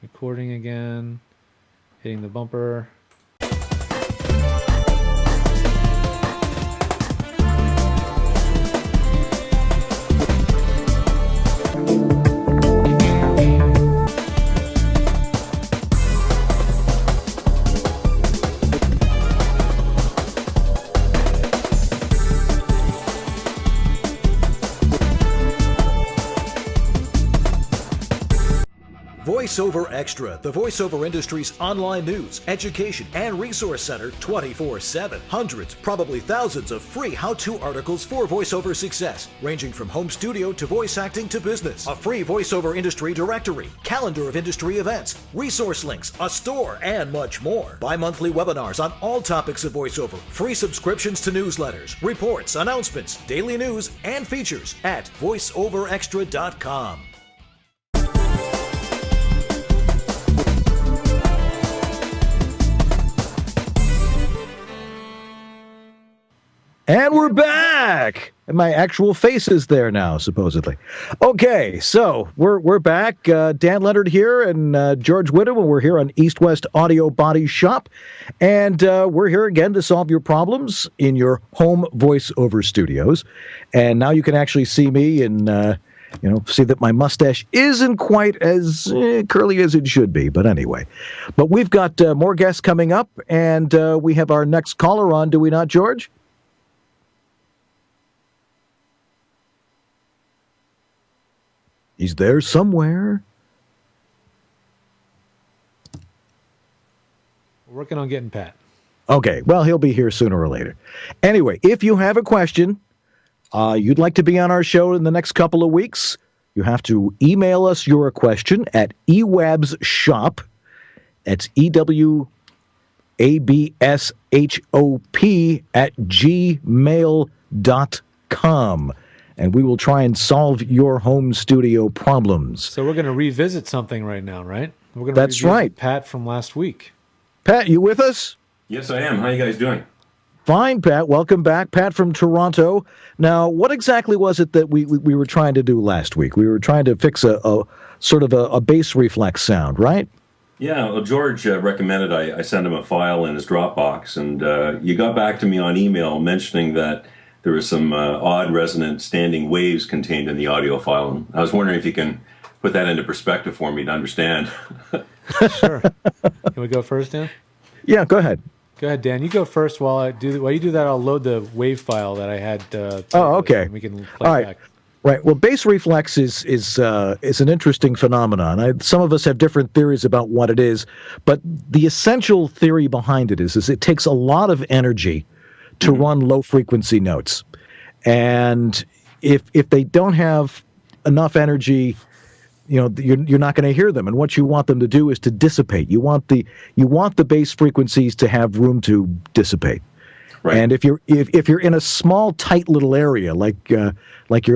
Recording again. Hitting the bumper. VoiceOver Extra, the voiceover industry's online news, education, and resource center 24/7. Hundreds, probably thousands of free how-to articles for voiceover success, ranging from home studio to voice acting to business. A free voiceover industry directory, calendar of industry events, resource links, a store, and much more. Bi-monthly webinars on all topics of voiceover, free subscriptions to newsletters, reports, announcements, daily news, and features at voiceoverextra.com. And we're back! And my actual face is there now, supposedly. Okay, so we're back. Dan Leonard here and George Whittam, and we're here on East West Audio Body Shop. And we're here again to solve your problems in your home voiceover studios. And now you can actually see me and, see that my mustache isn't quite as curly as it should be. But anyway. But we've got more guests coming up, and we have our next caller on, do we not, George? He's there somewhere. We're working on getting Pat. Okay, well, he'll be here sooner or later. Anyway, if you have a question, you'd like to be on our show in the next couple of weeks, you have to email us your question at EWABSShop. That's EWABSHOP at gmail.com. And we will try and solve your home studio problems. So we're going to revisit something right now, right? We're going to That's right. Pat from last week. Pat, you with us? Yes, I am. How you guys doing? Fine, Pat. Welcome back. Pat from Toronto. Now, what exactly was it that we were trying to do last week? We were trying to fix a sort of a bass reflex sound, right? Yeah, well, George recommended I send him a file in his Dropbox, and you got back to me on email mentioning that there was some odd resonant standing waves contained in the audio file. And I was wondering if you can put that into perspective for me to understand. Sure. Can we go first, Dan? Yeah, go ahead. Go ahead, Dan. You go first. While you do that, I'll load the wave file that I had. Okay. We can play All right. back. Right. Well, bass reflex is an interesting phenomenon. Some of us have different theories about what it is, but the essential theory behind it is it takes a lot of energy to run low-frequency notes. And if they don't have enough energy, you're not going to hear them. And what you want them to do is to dissipate. You want the bass frequencies to have room to dissipate. Right. And if you're in a small, tight little area like your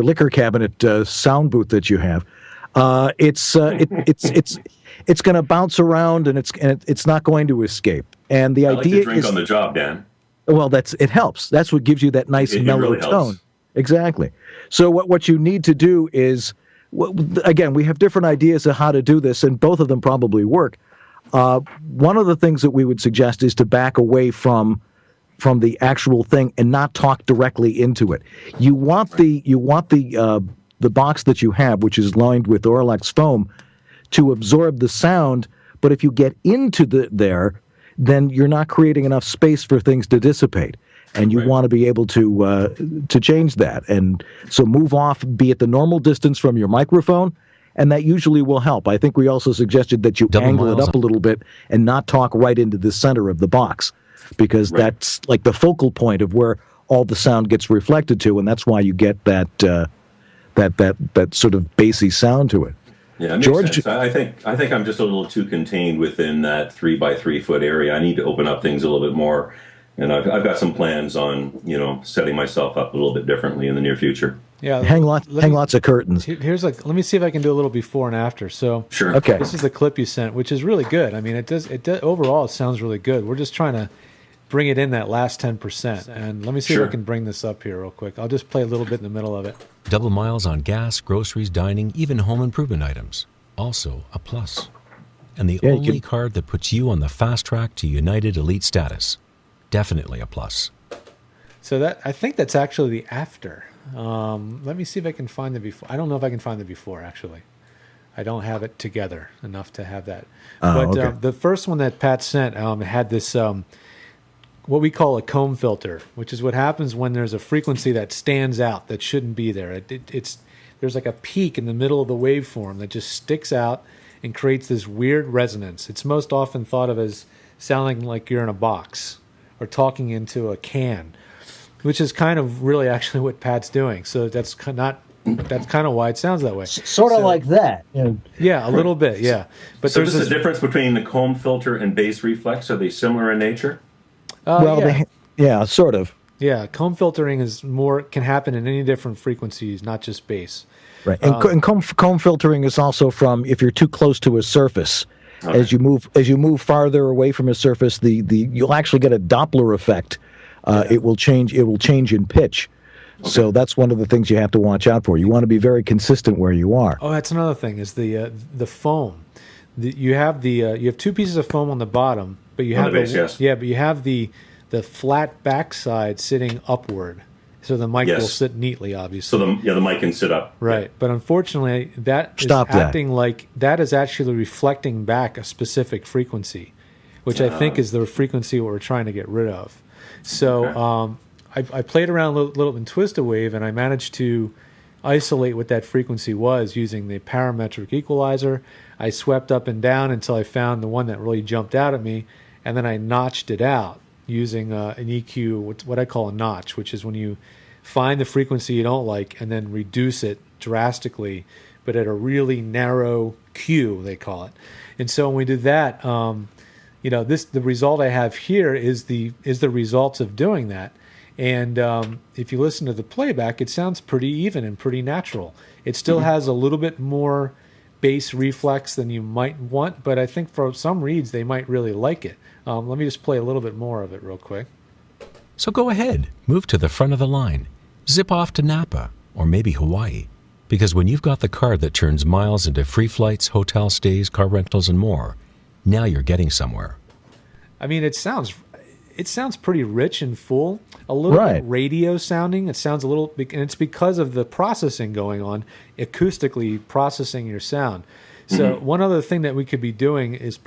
liquor cabinet sound booth that you have, it's going to bounce around and it's not going to escape. And the idea like to drink is on the job, Dan. Well, it helps. That's what gives you that nice mellow really tone. helps. Exactly. So what you need to do is, again, we have different ideas of how to do this, and both of them probably work. One of the things that we would suggest is to back away from the actual thing and not talk directly into it. You want the box that you have, which is lined with Orlex foam, to absorb the sound. But if you get into there, then you're not creating enough space for things to dissipate. And you want to be able to change that. And so move off, be at the normal distance from your microphone, and that usually will help. I think we also suggested that you angle it up a little bit and not talk right into the center of the box, because that's like the focal point of where all the sound gets reflected to, and that's why you get that sort of bassy sound to it. Yeah, it makes George, sense. I think I'm just a little too contained within that 3 by 3 foot area. I need to open up things a little bit more, and I've got some plans on setting myself up a little bit differerly in the near future. Yeah, hang lots of curtains. Let me see if I can do a little before and after. So sure. Okay. This is the clip you sent, which is really good. I mean, it does overall it sounds really good. We're just trying to bring it in that last 10%. And let me see if I can bring this up here real quick. I'll just play a little bit in the middle of it. Double miles on gas, groceries, dining, even home improvement items. Also a plus. and the only card that puts you on the fast track to United Elite status. Definitely a plus. So I think that's actually the after. Let me see if I can find the before. I don't know if I can find the before, actually. I don't have it together enough to have that. But the first one that Pat sent had this what we call a comb filter, which is what happens when there's a frequency that stands out that shouldn't be there. There's like a peak in the middle of the waveform that just sticks out and creates this weird resonance. It's most often thought of as sounding like you're in a box or talking into a can, which is kind of really actually what Pat's doing. So that's kind of why it sounds that way. Sort of like that. Yeah, a little bit, yeah. But so there's a difference between the comb filter and bass reflex. Are they similar in nature? Sort of. Yeah, comb filtering can happen in any different frequencies, not just bass. Right, and comb filtering is also from if you're too close to a surface. Okay. As you move farther away from a surface, you'll actually get a Doppler effect. It will change in pitch. Okay. So that's one of the things you have to watch out for. You want to be very consistent where you are. Oh, that's another thing is the foam. You have two pieces of foam on the bottom, but you have but you have the flat backside sitting upward, so the mic will sit neatly, obviously. So the mic can sit up. Right, yeah. But unfortunately, that is actually reflecting back a specific frequency, which I think is the frequency what we're trying to get rid of. So I played around a little in Twist-A-Wave, and I managed to isolate what that frequency was using the parametric equalizer. I swept up and down until I found the one that really jumped out at me, and then I notched it out using an EQ, what I call a notch, which is when you find the frequency you don't like and then reduce it drastically, but at a really narrow Q, they call it. And so when we did that, the result I have here is the results of doing that. And if you listen to the playback, it sounds pretty even and pretty natural. It still has a little bit more bass reflex than you might want, but I think for some reads they might really like it. Let me just play a little bit more of it real quick. So go ahead, move to the front of the line, zip off to Napa or maybe Hawaii, because when you've got the card that turns miles into free flights, hotel stays, car rentals, and more, now you're getting somewhere. I mean, it sounds pretty rich and full, a little bit radio sounding. It sounds a little, and it's because of the processing going on, acoustically processing your sound. So one other thing that we could be doing is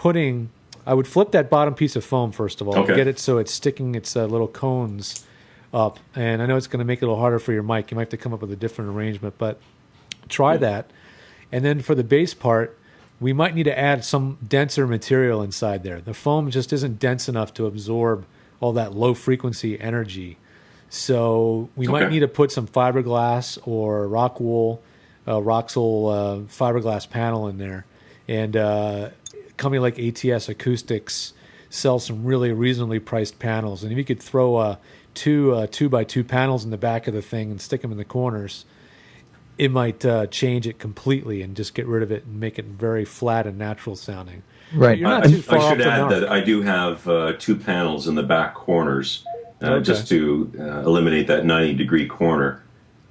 I would flip that bottom piece of foam first of all, get it so it's sticking its little cones up. And I know it's going to make it a little harder for your mic. You might have to come up with a different arrangement, but try that. And then for the bass part, we might need to add some denser material inside there. The foam just isn't dense enough to absorb all that low frequency energy. So we might need to put some fiberglass or Roxol fiberglass panel in there. And a company like ATS Acoustics sells some really reasonably priced panels. And if you could throw two 2x2 panels in the back of the thing and stick them in the corners, it might change it completely and just get rid of it and make it very flat and natural sounding. Right. You're not too far I should off the add mark. that I do have 2 panels in the back corners just to eliminate that 90-degree corner.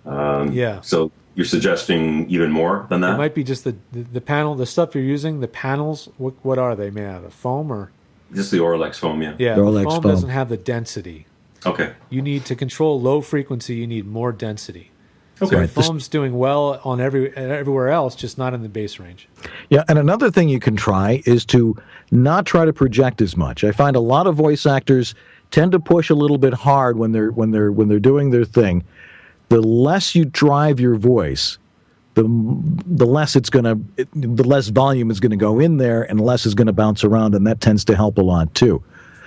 So you're suggesting even more than that? It might be just the panel, the stuff you're using, the panels, what are they made out of? Foam or? Just the Orlex foam, yeah. Yeah, the foam doesn't have the density. Okay. You need to control low frequency, you need more density. Okay. So the foam's doing well on everywhere else, just not in the bass range. Yeah, and another thing you can try is to not try to project as much. I find a lot of voice actors tend to push a little bit hard when they're doing their thing. The less you drive your voice, the less volume is going to go in there, and less is going to bounce around, and that tends to help a lot too.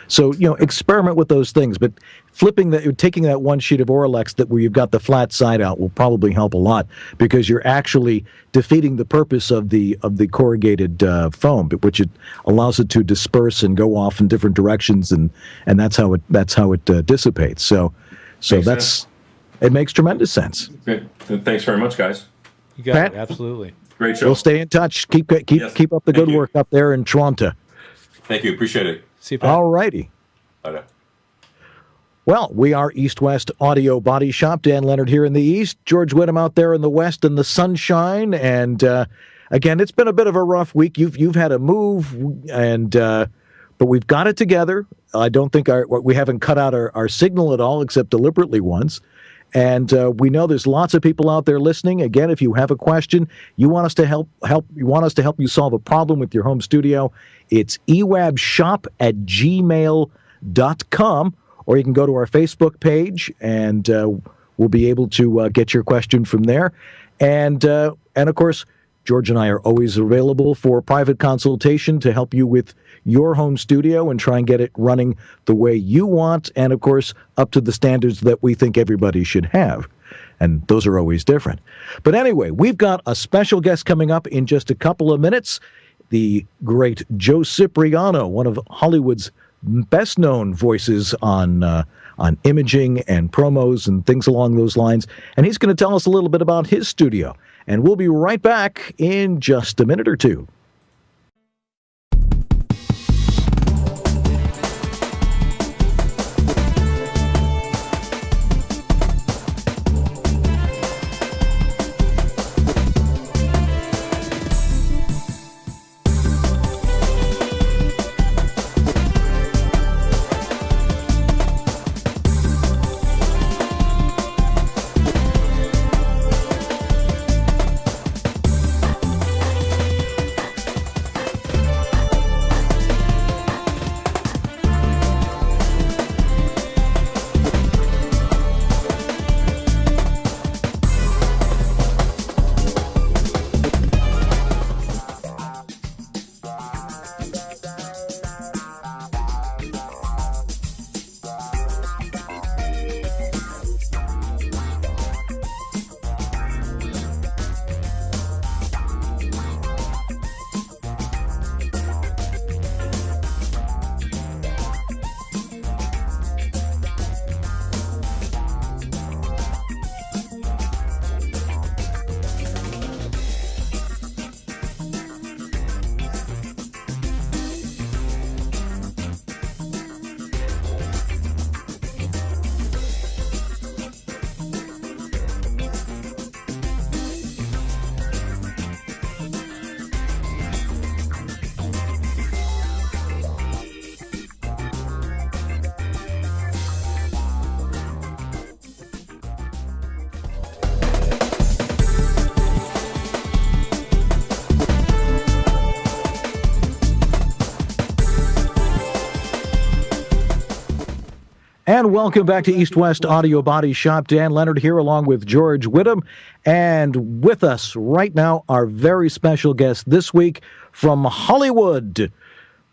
So, experiment with those things, but taking that one sheet of Orlex where you've got the flat side out will probably help a lot, because you're actually defeating the purpose of the corrugated foam, which it allows it to disperse and go off in different directions, and that's how it dissipates. So it makes tremendous sense. Great. Thanks very much, guys. You got Pat? it, absolutely. Great show. We'll stay in touch. Keep up the good work up there in Toronto. Thank you. Appreciate it. See you, Pat. All righty. Bye. Well, we are East West Audio Body Shop. Dan Leonard here in the East, George Whittam out there in the West in the sunshine. And again, it's been a bit of a rough week. You've had a move, and but we've got it together. I don't think we haven't cut out our signal at all, except deliberately once. And we know there's lots of people out there listening. Again, if you have a question, you want us to help you solve a problem with your home studio, it's ewabshop@gmail.com, or you can go to our Facebook page, and we'll be able to get your question from there. And of course, George and I are always available for private consultation to help you with your home studio and try and get it running the way you want, and of course, up to the standards that we think everybody should have. And those are always different. But anyway, we've got a special guest coming up in just a couple of minutes, the great Joe Cipriano, one of Hollywood's best-known voices on imaging and promos and things along those lines. And he's going to tell us a little bit about his studio. And we'll be right back in just a minute or two. And welcome back to East West Audio Body Shop. Dan Leonard here along with George Whittam. And with us right now, our very special guest this week from Hollywood,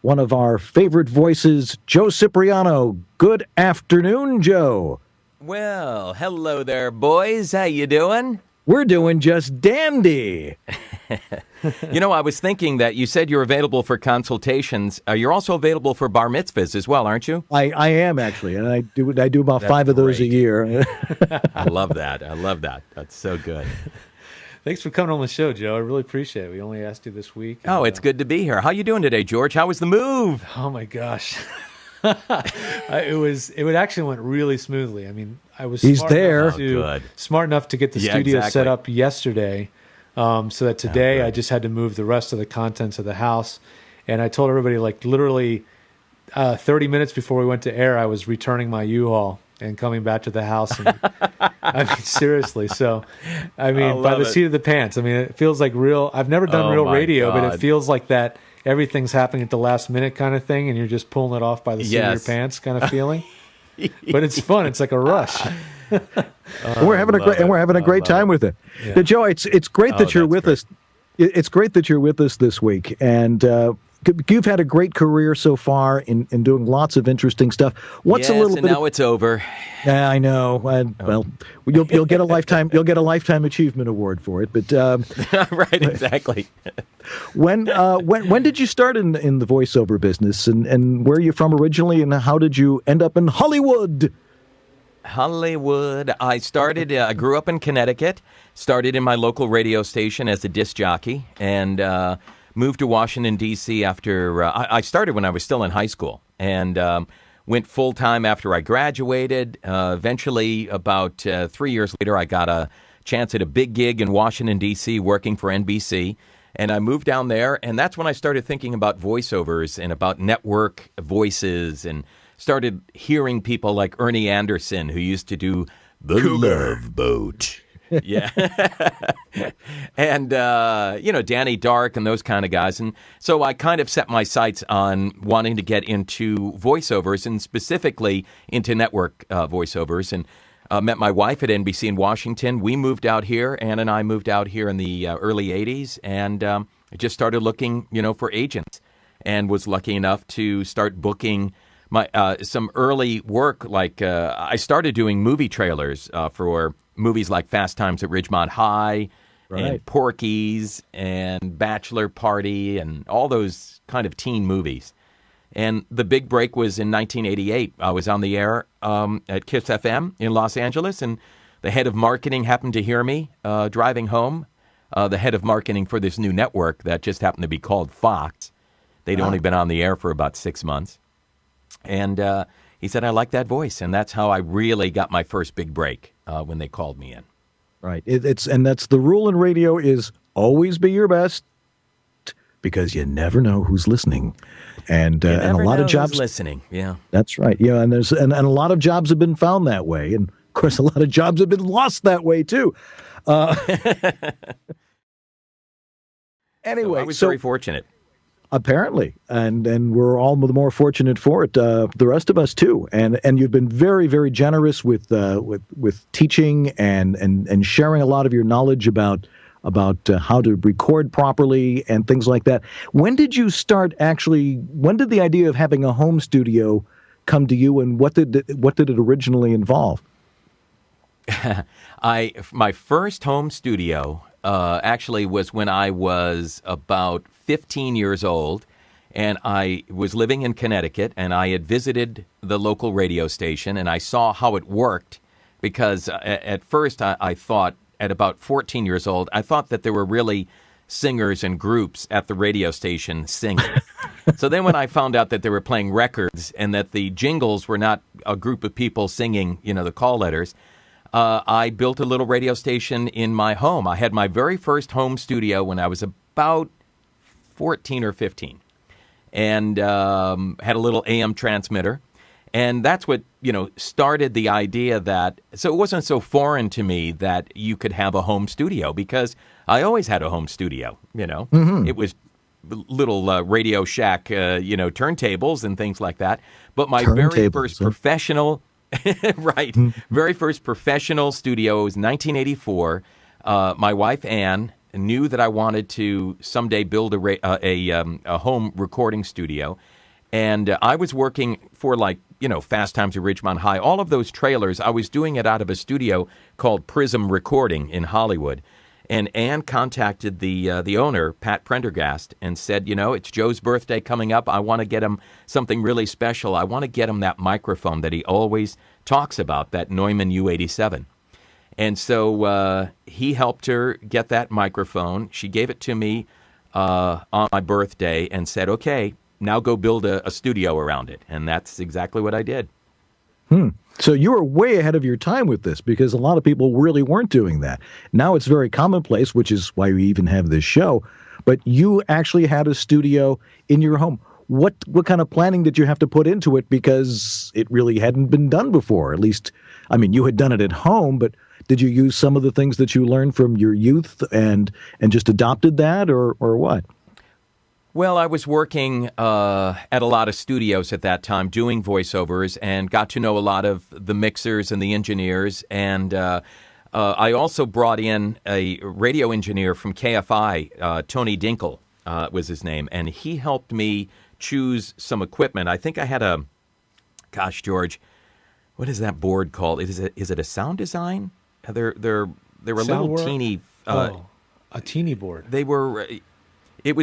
one of our favorite voices, Joe Cipriano. Good afternoon, Joe. Well, hello there, boys. How you doing? We're doing just dandy. You know, I was thinking that you said you're available for consultations. You're also available for bar mitzvahs as well, aren't you? I am, actually, and I do about That's 5 of those a year. I love that. That's so good. Thanks for coming on the show, Joe. I really appreciate it. We only asked you this week. Oh, it's good to be here. How you doing today, George? How was the move? Oh, my gosh. It actually went really smoothly. I mean, I was smart enough to get the studio set up yesterday, so that today I just had to move the rest of the contents of the house. And I told everybody, like, literally 30 minutes before we went to air, I was returning my U-Haul and coming back to the house. And, I mean, seriously. So, I mean, by the seat of the pants. I mean, it feels like real. I've never done real radio, but it feels like that. Everything's happening at the last minute kind of thing, and you're just pulling it off by the seat of your pants kind of feeling. But it's fun. It's like a rush. We're having a great time with it. Yeah. Now, Joe, it's great that you're with us. It's great that you're with us this week, and you've had a great career so far in doing lots of interesting stuff. Now it's over. Yeah, I know. Well, you'll get a lifetime achievement award for it. But right, exactly. When did you start in the voiceover business, and where are you from originally, and how did you end up in Hollywood? Hollywood. I grew up in Connecticut, started in my local radio station as a disc jockey, and moved to Washington, D.C. after I started when I was still in high school, and went full-time after I graduated. Eventually, about 3 years later, I got a chance at a big gig in Washington, D.C., working for NBC. And I moved down there, and that's when I started thinking about voiceovers and about network voices, and started hearing people like Ernie Anderson, who used to do The Love Boat. Yeah. And, Danny Dark and those kind of guys. And so I kind of set my sights on wanting to get into voiceovers, and specifically into network voiceovers. And met my wife at NBC in Washington. We moved out here. Ann and I moved out here in the early 80s, and I just started looking, for agents, and was lucky enough to start booking my some early work. Like I started doing movie trailers for movies like Fast Times at Ridgemont High, and Porky's, and Bachelor Party, and all those kind of teen movies. And the big break was in 1988. I was on the air at KISS FM in Los Angeles, and the head of marketing happened to hear me driving home. The head of marketing for this new network that just happened to be called Fox. They'd only been on the air for about 6 months. And he said, I like that voice. And that's how I really got my first big break when they called me in. Right. And that's the rule in radio is always be your best, because you never know who's listening. And a lot of jobs listening. Yeah, that's right. Yeah, and and a lot of jobs have been found that way, and of course, a lot of jobs have been lost that way too. Anyway, so I was very fortunate. Apparently, and we're all the more fortunate for it. The rest of us too. And you've been very, very generous with teaching and sharing a lot of your knowledge about how to record properly and things like that. When did you start when did the idea of having a home studio come to you, and what did it originally involve? My first home studio actually was when I was about 15 years old, and I was living in Connecticut, and I had visited the local radio station, and I saw how it worked, because at first I thought, at about 14 years old, I thought that there were really singers and groups at the radio station singing. So then when I found out that they were playing records and that the jingles were not a group of people singing, the call letters, I built a little radio station in my home. I had my very first home studio when I was about 14 or 15, and had a little AM transmitter. And that's what, started the idea that, so it wasn't so foreign to me that you could have a home studio, because I always had a home studio, Mm-hmm. It was little Radio Shack, turntables and things like that. But my very first professional, very first professional studio was 1984. My wife, Ann, knew that I wanted to someday build a home recording studio. And I was working for Fast Times at Ridgemont High, all of those trailers. I was doing it out of a studio called Prism Recording in Hollywood. And Ann contacted the owner, Pat Prendergast, and said, it's Joe's birthday coming up. I want to get him something really special. I want to get him that microphone that he always talks about, that Neumann U87. And so he helped her get that microphone. She gave it to me on my birthday and said, okay, now go build a studio around it. And that's exactly what I did. So you were way ahead of your time with this, because a lot of people really weren't doing that. Now it's very commonplace, which is why we even have this show. But you actually had a studio in your home. What kind of planning did you have to put into it? Because it really hadn't been done before. At least, you had done it at home, but did you use some of the things that you learned from your youth and just adopted that, or what? Well, I was working at a lot of studios at that time doing voiceovers, and got to know a lot of the mixers and the engineers. And I also brought in a radio engineer from KFI, Tony Dinkle was his name, and he helped me choose some equipment. I think I had George, what is that board called? Is it a Sound Design? They were a little teeny. A teeny board. They were. It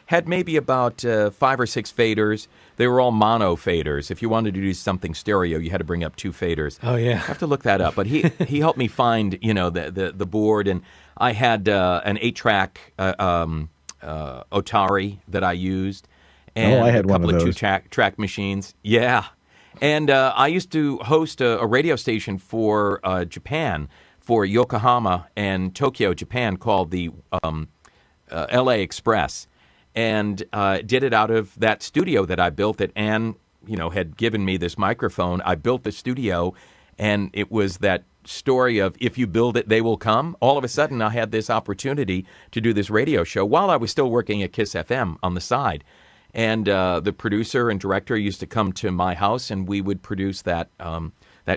had maybe about 5 or 6 faders. They were all mono faders. If you wanted to do something stereo, you had to bring up 2 faders. Oh yeah, I have to look that up. But he helped me find the board, and I had an 8-track Otari that I used, and I had a couple one of of those. 2-track machines. Yeah, and I used to host a radio station for Japan, for Yokohama and Tokyo, Japan, called the LA Express, and did it out of that studio that I built that Ann, had given me this microphone. I built the studio, and it was that story of if you build it, they will come. All of a sudden, I had this opportunity to do this radio show while I was still working at KISS FM on the side. And the producer and director used to come to my house, and we would produce that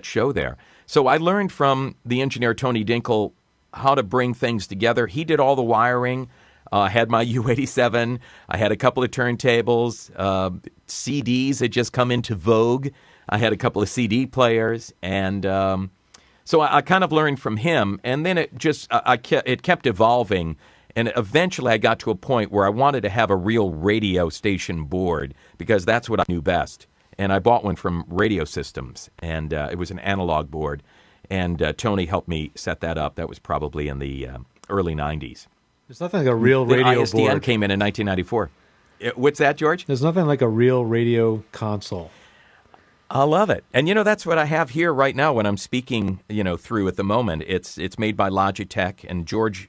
show there. So I learned from the engineer, Tony Dinkle, how to bring things together. He did all the wiring. I had my U87. I had a couple of turntables. CDs had just come into vogue. I had a couple of CD players. And so I kind of learned from him. And then it kept evolving. And eventually I got to a point where I wanted to have a real radio station board because that's what I knew best. And I bought one from Radio Systems, and it was an analog board. And Tony helped me set that up. That was probably in the early 90s. There's nothing like a real radio the ISDN board. Came in 1994. What's that, George? There's nothing like a real radio console. I love it. And, that's what I have here right now when I'm speaking, through at the moment. It's made by Logitech, and George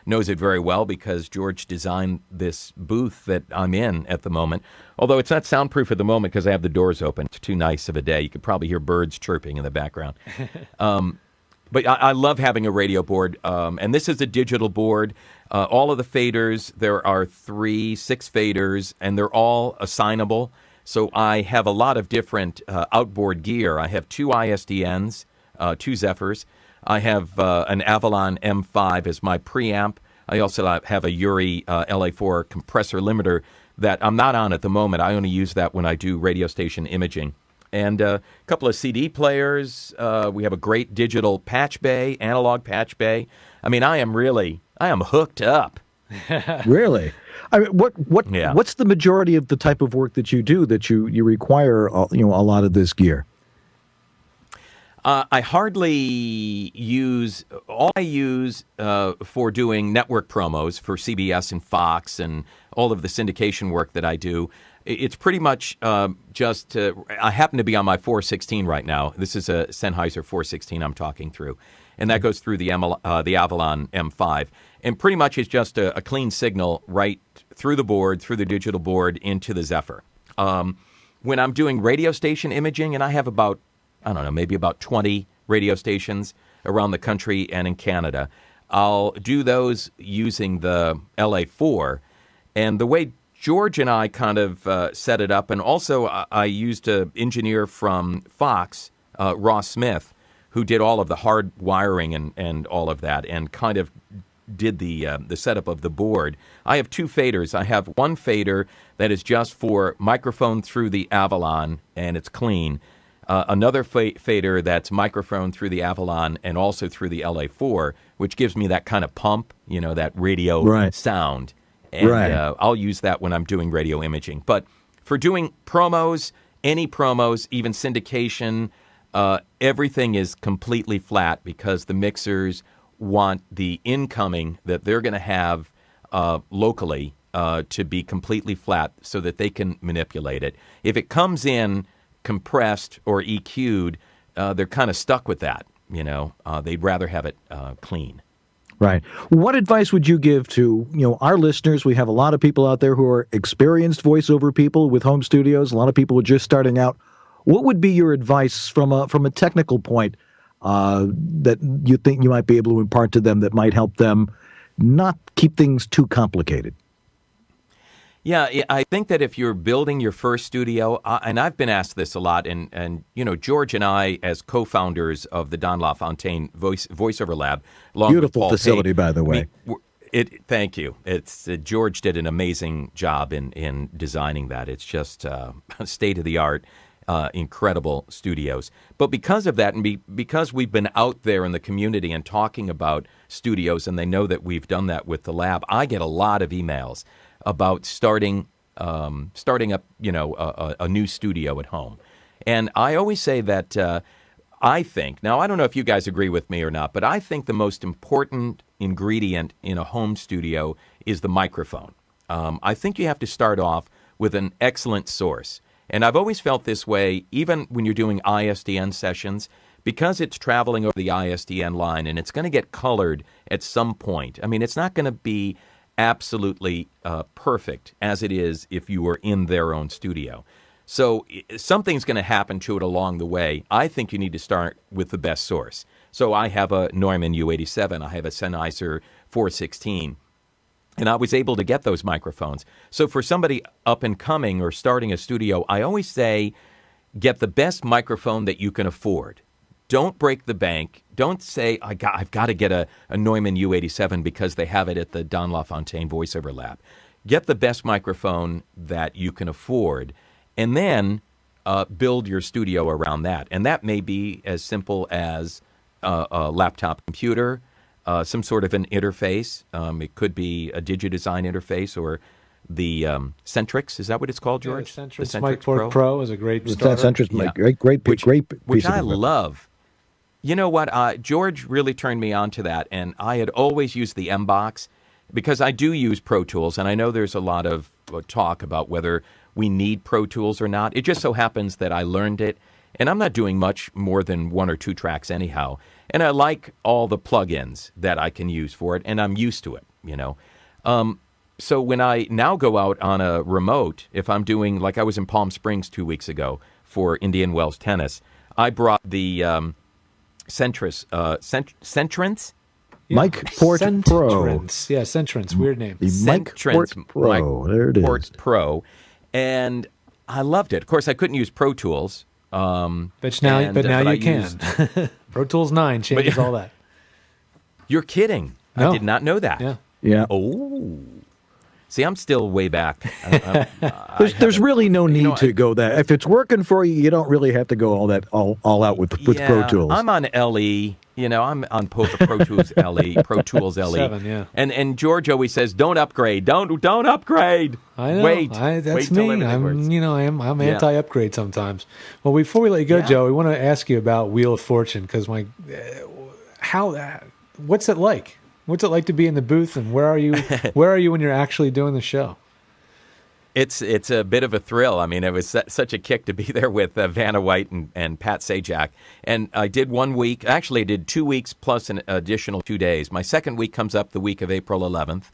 knows it very well because George designed this booth that I'm in at the moment. Although it's not soundproof at the moment because I have the doors open. It's too nice of a day. You could probably hear birds chirping in the background. But I love having a radio board, and this is a digital board. All of the faders, there are 6 faders, and they're all assignable. So I have a lot of different outboard gear. I have 2 ISDNs, 2 Zephyrs. I have an Avalon M5 as my preamp. I also have a Uri LA4 compressor limiter that I'm not on at the moment. I only use that when I do radio station imaging. And a couple of CD players. We have a great digital patch bay, analog patch bay. I mean, I am hooked up. Really? I mean, what's the majority of the type of work that you do that you require a lot of this gear? I hardly use all I use for doing network promos for CBS and Fox and all of the syndication work that I do. It's pretty much just I happen to be on my 416 right now. This is a Sennheiser 416 I'm talking through, and that goes through the Avalon M5. And pretty much it's just a clean signal right through the board, through the digital board, into the Zephyr. When I'm doing radio station imaging, and I have maybe about 20 radio stations around the country and in Canada, I'll do those using the LA4. And the way George and I kind of set it up, and also I used an engineer from Fox, Ross Smith, who did all of the hard wiring and all of that, and kind of did the setup of the board. I have 2 faders. I have one fader that is just for microphone through the Avalon, and it's clean. Another fader that's microphone through the Avalon and also through the LA4, which gives me that kind of pump, that radio sound. And I'll use that when I'm doing radio imaging. But for doing promos, any promos, even syndication, everything is completely flat because the mixers want the incoming that they're going to have locally to be completely flat so that they can manipulate it. If it comes in compressed or EQ'd, they're kind of stuck with that. They'd rather have it clean. Right. What advice would you give to, our listeners? We have a lot of people out there who are experienced voiceover people with home studios. A lot of people who are just starting out. What would be your advice from a technical point that you think you might be able to impart to them that might help them not keep things too complicated? Yeah, I think that if you're building your first studio, and I've been asked this a lot, and George and I, as co-founders of the Don LaFontaine Voiceover Lab, along beautiful with Paul facility, Pate, by the way. Thank you. It's George did an amazing job in designing that. It's just state of the art, incredible studios. But because of that, and because we've been out there in the community and talking about studios, and they know that we've done that with the lab, I get a lot of emails about starting up, a new studio at home. And I always say that I think, now I don't know if you guys agree with me or not, but I think the most important ingredient in a home studio is the microphone. I think you have to start off with an excellent source. And I've always felt this way, even when you're doing ISDN sessions, because it's traveling over the ISDN line and it's going to get colored at some point. I mean, it's not going to be absolutely perfect as it is if you were in their own studio. So something's going to happen to it along the way. I think you need to start with the best source. So I have a Neumann U87. I have a Sennheiser 416. And I was able to get those microphones. So for somebody up and coming or starting a studio, I always say get the best microphone that you can afford. Don't break the bank. Don't say, I've got to get a Neumann U87 because they have it at the Don LaFontaine VoiceOver Lab. Get the best microphone that you can afford, and then build your studio around that. And that may be as simple as a laptop computer, some sort of an interface. It could be a DigiDesign interface or the Centrix. Is that what it's called, George? Yeah, the Centrix Mic Pro is a great starter. Centrix, great piece which of I equipment. love. You know what? George really turned me on to that, and I had always used the M-Box because I do use Pro Tools, and I know there's a lot of talk about whether we need Pro Tools or not. It just so happens that I learned it, and I'm not doing much more than 1 or 2 tracks anyhow, and I like all the plugins that I can use for it, and I'm used to it, you know. So when I now go out on a remote, if I'm doing, like I was in Palm Springs 2 weeks ago for Indian Wells Tennis, I brought the Centrance? Mic Port Pro. Yeah, Centrance. Weird name. The Mic Port Pro. There it is. Port Pro. And I loved it. Of course, I couldn't use Pro Tools. But now you can. Pro Tools 9 changes all that. You're kidding. No. I did not know that. Yeah. Oh. See, I'm still way back. There's really no need to go that. If it's working for you, you don't really have to go all out with Pro Tools. I'm on LE. I'm on Pro Tools LE, Pro Tools LE. 7, yeah. And George always says, "Don't upgrade. Don't upgrade." I know. Wait. That's wait till me. I'm anti-upgrade sometimes. Well, before we let you go, Yeah. Joe, we want to ask you about Wheel of Fortune because what's it like? What's it like to be in the booth, and where are you? Where are you when you're actually doing the show? It's a bit of a thrill. I mean, it was such a kick to be there with Vanna White and Pat Sajak. And I did 1 week. Actually, I did 2 weeks plus an additional 2 days. My second week comes up the week of April 11th.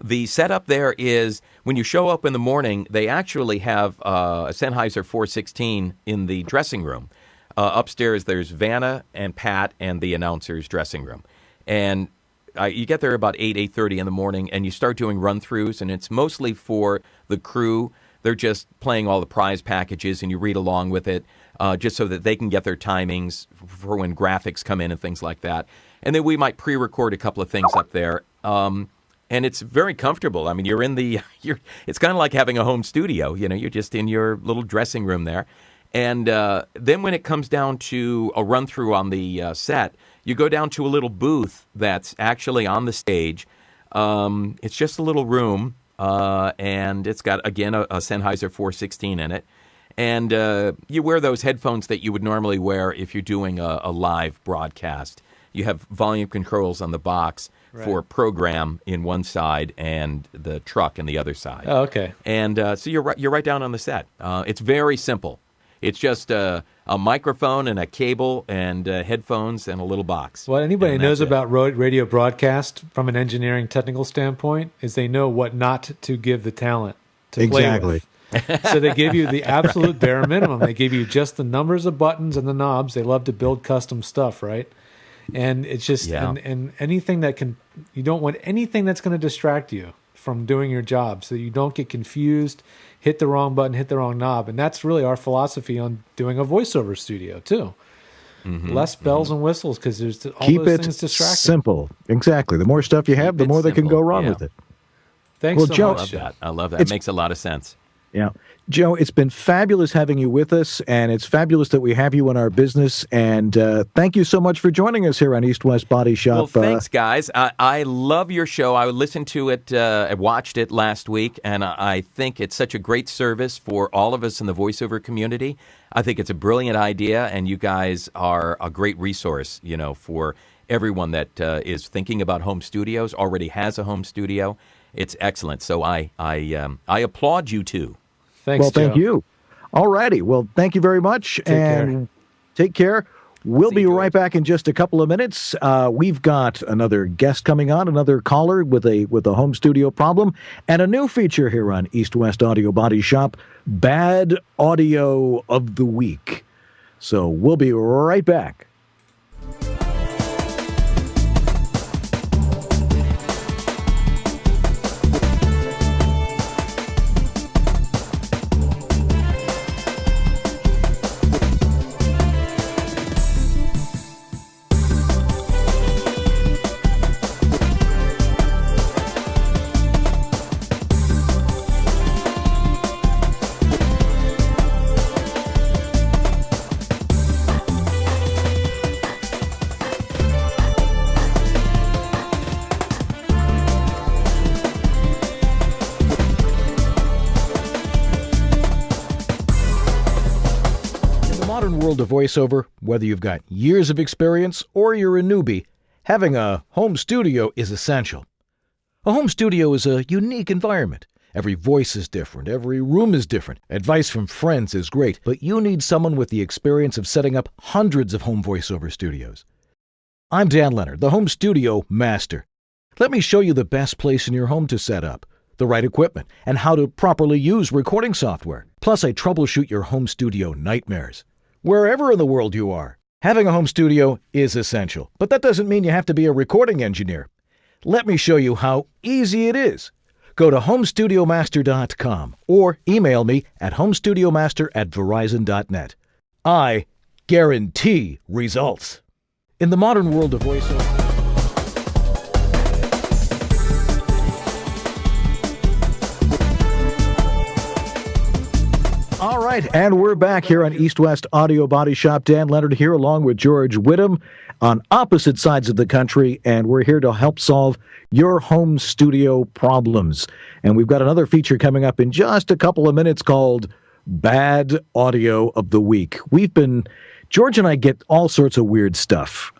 The setup there is when you show up in the morning, they actually have a Sennheiser 416 in the dressing room. Upstairs, there's Vanna and Pat and the announcer's dressing room. And you get there about 8:30 in the morning, and you start doing run-throughs, and it's mostly for the crew. They're just playing all the prize packages, and you read along with it just so that they can get their timings for when graphics come in and things like that. And then we might pre-record a couple of things up there. And it's very comfortable. I mean, it's kind of like having a home studio. You're just in your little dressing room there. And then when it comes down to a run-through on the set, you go down to a little booth that's actually on the stage. It's just a little room, and it's got, again, a Sennheiser 416 in it. And you wear those headphones that you would normally wear if you're doing a live broadcast. You have volume controls on the box for program in one side and the truck in the other side. Oh, okay. And so you're right down on the set. It's very simple. It's just a microphone and a cable and headphones and a little box. What anybody knows about radio broadcast from an engineering technical standpoint is they know what not to give the talent to play with. So they give you the absolute bare minimum. They give you just the numbers of buttons and the knobs. They love to build custom stuff, right? And it's just and anything that you don't want anything that's going to distract you from doing your job, so you don't get confused, hit the wrong button, hit the wrong knob. And that's really our philosophy on doing a voiceover studio too. Mm-hmm, less bells and whistles because there's all those things distracting. Simple. Exactly. The more stuff you have, the more that can go wrong with it. Thanks so Joe, much. I love that. It makes a lot of sense. Yeah. Joe, it's been fabulous having you with us, and it's fabulous that we have you in our business. And thank you so much for joining us here on East West Body Shop. Well, thanks, guys. I love your show. I listened to it, I watched it last week, and I think it's such a great service for all of us in the voiceover community. I think it's a brilliant idea, and you guys are a great resource, for everyone that is thinking about home studios, already has a home studio. It's excellent. So I applaud you too. Thanks, Well, thank you. All righty. Well, thank you very much. Take care. We'll be right back in just a couple of minutes. We've got another guest coming on, another caller with a home studio problem, and a new feature here on East West Audio Body Shop, Bad Audio of the Week. So we'll be right back. World of voiceover, whether you've got years of experience or you're a newbie, having a home studio is essential. A home studio is a unique environment. Every voice is different, every room is different. Advice from friends is great, but you need someone with the experience of setting up hundreds of home voiceover studios. I'm Dan Leonard, the home studio master. Let me show you the best place in your home to set up, the right equipment, and how to properly use recording software. Plus, I troubleshoot your home studio nightmares. Wherever in the world you are, having a home studio is essential, but that doesn't mean you have to be a recording engineer. Let me show you how easy it is. Go to homestudiomaster.com or email me at homestudiomaster@verizon.net. I guarantee results. In the modern world of voiceover, all right, and we're back here on East West Audio Body Shop. Dan Leonard here along with George Whittam on opposite sides of the country, and we're here to help solve your home studio problems. And we've got another feature coming up in just a couple of minutes called Bad Audio of the Week. George and I get all sorts of weird stuff.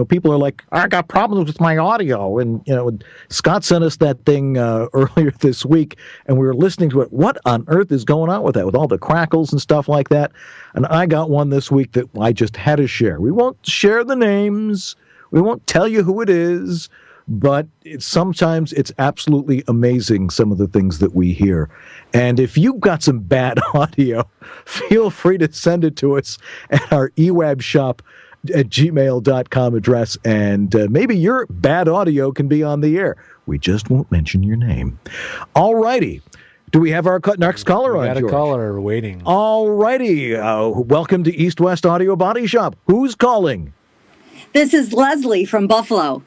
People are like, I got problems with my audio. And, Scott sent us that thing earlier this week, and we were listening to it. What on earth is going on with that, with all the crackles and stuff like that? And I got one this week that I just had to share. We won't share the names. We won't tell you who it is. But sometimes it's absolutely amazing, some of the things that we hear. And if you've got some bad audio, feel free to send it to us at our EWABShop@gmail.com address, and maybe your bad audio can be on the air. We just won't mention your name. All righty. Do we have our next caller on, George? We got a caller waiting. All righty. Welcome to East West Audio Body Shop. Who's calling? This is Leslie from Buffalo.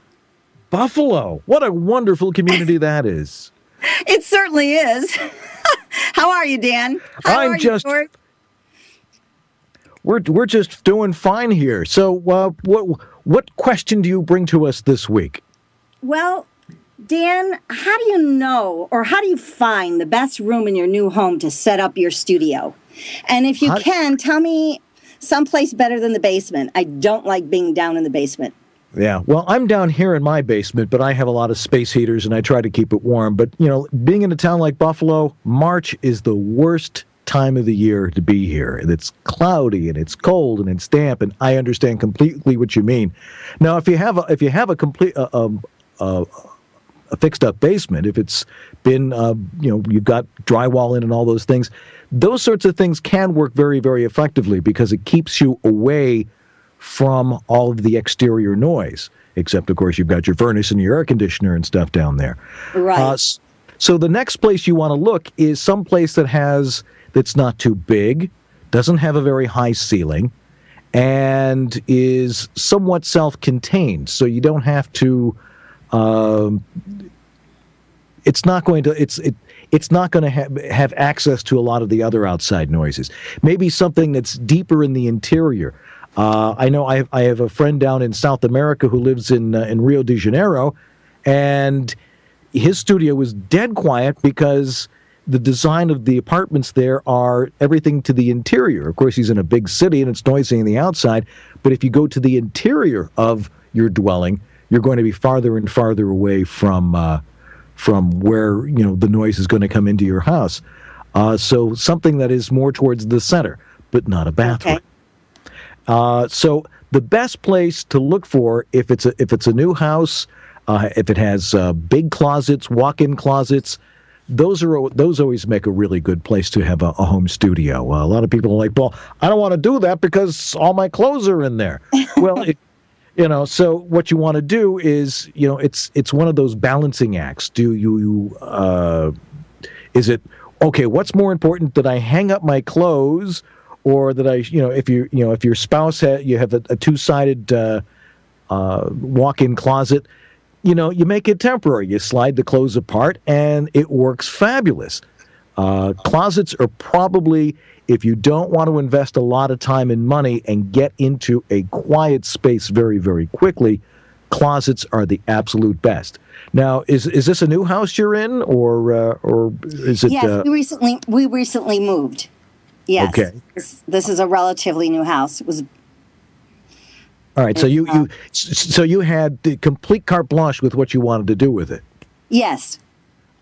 Buffalo. What a wonderful community that is. It certainly is. How are you, Dan? We're just doing fine here. So what question do you bring to us this week? Well, Dan, how do you know or how do you find the best room in your new home to set up your studio? And if you can, tell me someplace better than the basement. I don't like being down in the basement. Yeah, well, I'm down here in my basement, but I have a lot of space heaters, and I try to keep it warm. But, being in a town like Buffalo, March is the worst time of the year to be here. And it's cloudy, and it's cold, and it's damp, and I understand completely what you mean. Now, if you have a complete a fixed-up basement, if it's been, you've got drywall in and all those things sorts of things can work very, very effectively because it keeps you away from all of the exterior noise, except, of course, you've got your furnace and your air conditioner and stuff down there. Right. So the next place you want to look is someplace that's not too big, doesn't have a very high ceiling, and is somewhat self-contained. So you don't have to. It's not going to have access to a lot of the other outside noises. Maybe something that's deeper in the interior. I know I have a friend down in South America who lives in Rio de Janeiro, and his studio was dead quiet because the design of the apartments there are everything to the interior. Of course, he's in a big city and it's noisy on the outside, but if you go to the interior of your dwelling, you're going to be farther and farther away from where the noise is going to come into your house. So something that is more towards the center, but not a bathroom. Okay. So the best place to look for, if it's a new house, if it has big closets, walk-in closets, those always make a really good place to have a home studio. A lot of people are like, well, I don't want to do that because all my clothes are in there. Well, so what you want to do is, it's one of those balancing acts. Is it, okay, what's more important, that I hang up my clothes, or that if your spouse you have a two-sided walk-in closet, you make it temporary. You slide the clothes apart, and it works fabulous. Closets are probably, if you don't want to invest a lot of time and money and get into a quiet space very, very quickly, closets are the absolute best. Now, is this a new house you're in, or is it? Yes, we recently moved. Yes. Okay. This is a relatively new house. It was. All right, so you had the complete carte blanche with what you wanted to do with it. Yes.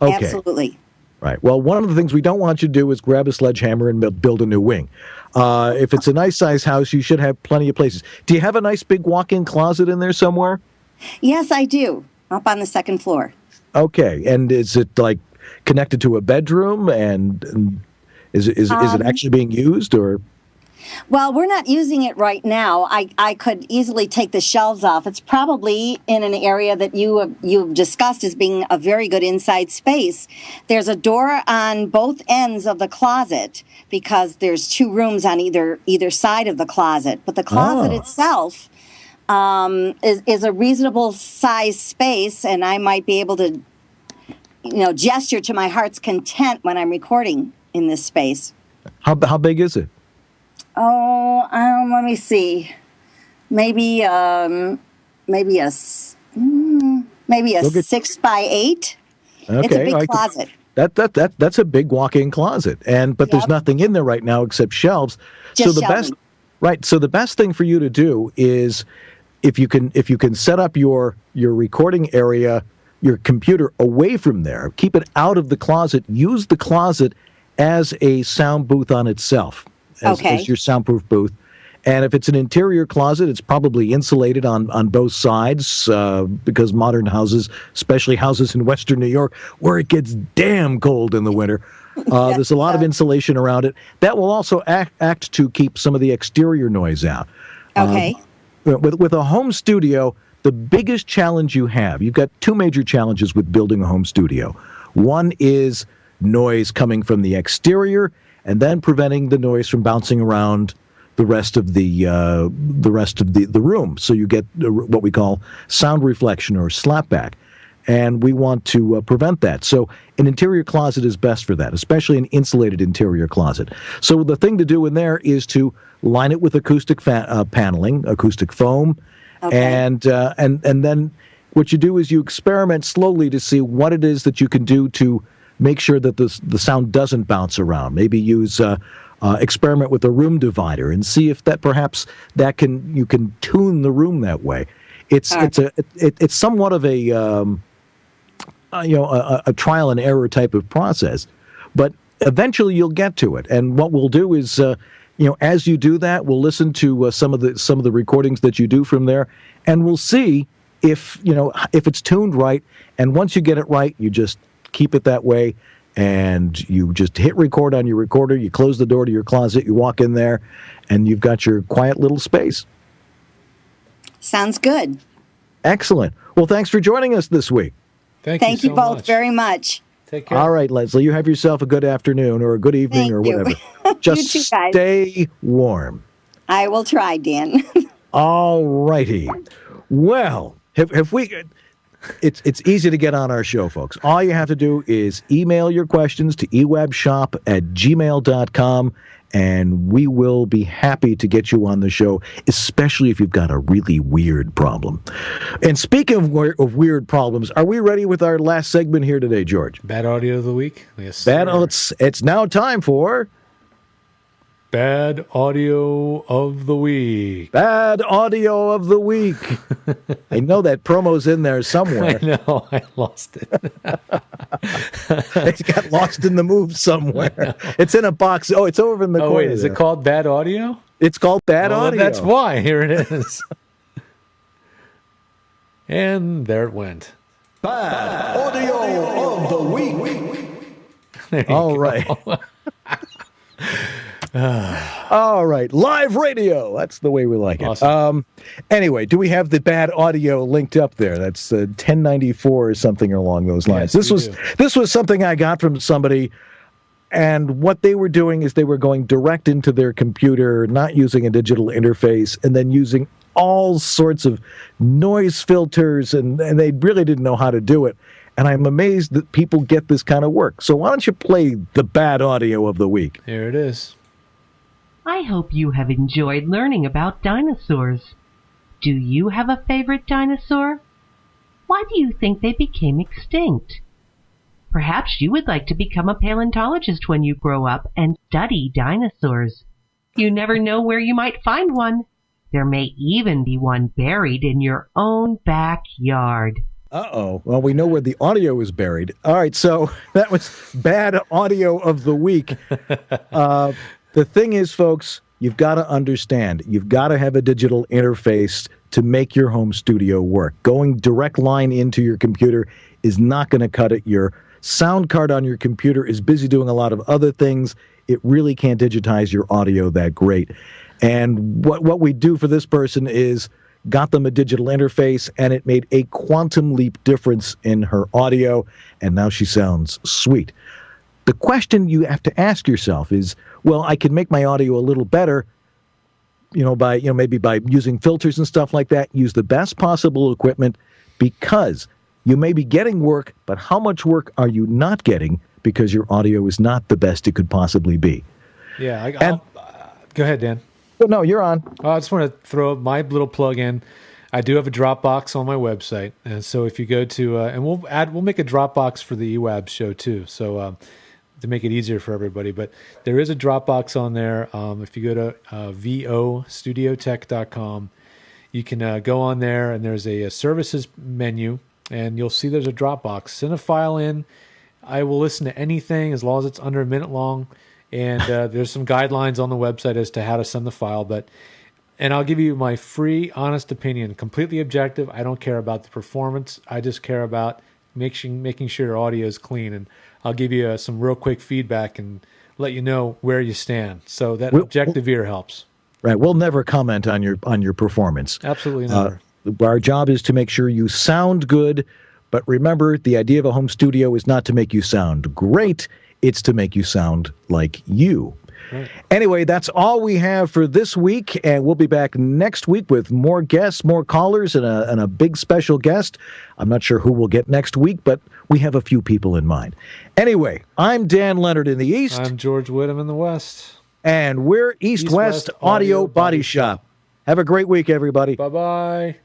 Okay. Absolutely. Right. Well, one of the things we don't want you to do is grab a sledgehammer and build a new wing. If it's a nice size house, you should have plenty of places. Do you have a nice big walk-in closet in there somewhere? Yes, I do. Up on the second floor. Okay. And is it like connected to a bedroom? And is it actually being used, or? Well, we're not using it right now. I could easily take the shelves off. It's probably in an area that you've discussed as being a very good inside space. There's a door on both ends of the closet because there's two rooms on either side of the closet. But the closet itself is a reasonable size space, and I might be able to, gesture to my heart's content when I'm recording in this space. How big is it? Oh, let me see. Maybe a 6 by 8. Okay, it's a big closet. That's a big walk-in closet, but there's nothing in there right now except shelves. Just so the best thing for you to do is, if you can set up your recording area, your computer away from there, keep it out of the closet. Use the closet as a sound booth on itself. As your soundproof booth. And if it's an interior closet, it's probably insulated on both sides, because modern houses, especially houses in Western New York, where it gets damn cold in the winter, there's a lot of insulation around it. That will also act to keep some of the exterior noise out. Okay. With a home studio, the biggest challenge you've got two major challenges with building a home studio. One is noise coming from the exterior, and then preventing the noise from bouncing around the rest of the room. So you get what we call sound reflection or slapback. And we want to prevent that. So an interior closet is best for that, especially an insulated interior closet. So the thing to do in there is to line it with acoustic paneling, acoustic foam. Okay. And then what you do is you experiment slowly to see what it is that you can do to make sure that the sound doesn't bounce around. Maybe use experiment with a room divider and see if you can tune the room that way. It's somewhat of a trial and error type of process, but eventually you'll get to it. And what we'll do is as you do that, we'll listen to some of the recordings that you do from there, and we'll see if it's tuned right. And once you get it right, you just keep it that way, and you just hit record on your recorder, you close the door to your closet, you walk in there, and you've got your quiet little space. Sounds good. Excellent. Well, thanks for joining us this week. Thank you both very much. Take care. All right, Leslie, you have yourself a good afternoon or a good evening or whatever. Just you too, guys. Stay warm. I will try, Dan. All righty. Well, have we... It's easy to get on our show, folks. All you have to do is email your questions to ewabshop@gmail.com, and we will be happy to get you on the show, especially if you've got a really weird problem. And speaking of weird problems, are we ready with our last segment here today, George? Bad audio of the week? Yes. It's now time for... Bad audio of the week. Bad audio of the week. I know that promo's in there somewhere. I know. I lost it. It got lost in the move somewhere. It's in a box. Oh, it's over in the corner. Wait, is it called Bad Audio? It's called bad audio. That's why. Here it is. And there it went. Bad audio of the week. All right. All right. Live radio. That's the way we like it. Awesome. Anyway, do we have the bad audio linked up there? That's 1094 or something along those lines. Yes, This was something I got from somebody, and what they were doing is they were going direct into their computer, not using a digital interface, and then using all sorts of noise filters, and they really didn't know how to do it. And I'm amazed that people get this kind of work. So why don't you play the bad audio of the week? Here it is. I hope you have enjoyed learning about dinosaurs. Do you have a favorite dinosaur? Why do you think they became extinct? Perhaps you would like to become a paleontologist when you grow up and study dinosaurs. You never know where you might find one. There may even be one buried in your own backyard. Uh-oh. Well, we know where the audio is buried. All right, so that was bad audio of the week. The thing is, folks, you've got to understand, you've got to have a digital interface to make your home studio work. Going direct line into your computer is not going to cut it. Your sound card on your computer is busy doing a lot of other things. It really can't digitize your audio that great. And what we do for this person is got them a digital interface, and it made a quantum leap difference in her audio, and now she sounds sweet. The question you have to ask yourself is, well, I can make my audio a little better, maybe by using filters and stuff like that. Use the best possible equipment, because you may be getting work, but how much work are you not getting because your audio is not the best it could possibly be? Yeah. Go ahead, Dan. Well, no, you're on. I just want to throw my little plug in. I do have a Dropbox on my website, and so if you go to and we'll make a Dropbox for the EWABS show too. So to make it easier for everybody, but there is a Dropbox on there. If you go to vostudiotech.com, you can go on there, and there's a services menu, and you'll see there's a Dropbox. Send a file in. I will listen to anything as long as it's under a minute long. And there's some guidelines on the website as to how to send the file. And I'll give you my free, honest opinion, completely objective. I don't care about the performance. I just care about making sure your audio is clean. And I'll give you some real quick feedback and let you know where you stand. So that objective ear helps. Right. We'll never comment on your performance. Absolutely never. Our job is to make sure you sound good. But remember, the idea of a home studio is not to make you sound great. It's to make you sound like you. Right. Anyway, that's all we have for this week, and we'll be back next week with more guests, more callers, and a big special guest. I'm not sure who we'll get next week, but we have a few people in mind. Anyway, I'm Dan Leonard in the East. I'm George Whittam in the West. And we're East West Audio Body Shop. Have a great week, everybody. Bye-bye.